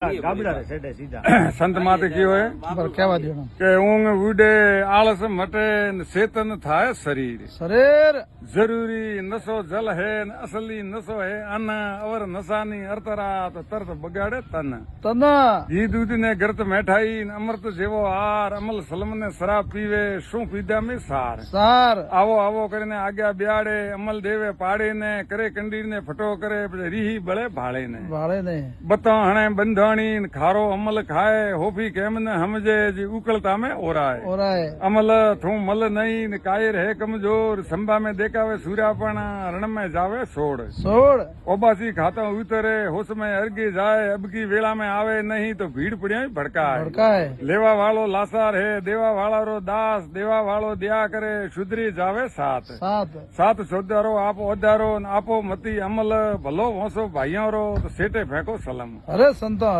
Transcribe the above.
संत माते कयो है के ऊंग उडे आलस मटे चेतन थाय शरीर शरीर जरूरी नसो जल है न असली नसो है अन्न अवर नसानी अरतरात तरत बगाड़े तन तन घी दूध ने गरत मैठाई न अमृत जेवो आर अमल सलम ने शराब पीवे शू पीदा में सार सार आवो आवो करने आज्ञा ब्याड़े अमल देवे पाड़े ने करे कंडीर ने फटो करे रीही बड़े भाड़े ने वाले ने बता हणे बंधाणी न खारो अमल खाए होफी केम न हमजे जी उकलता में ओराए अमल थू मल नहीं न कायर है कमजोर संभा में देखावे सूर्यापण रण में जावे सोड़ सोड़ ओबासी खाता उतरे होश में अर्गी जाए अब की वेला में आवे नहीं तो भीड़ पड़िया भड़काए लेवा वालो लासार है देवा वाला रो दास देवा वालो दिया करे शुद्री जावे सात सात सोदारो आप ओदारो न आपो मती अमल भलो वोसो भाइयों रो तो सेटे फेंको सलम अरे संतो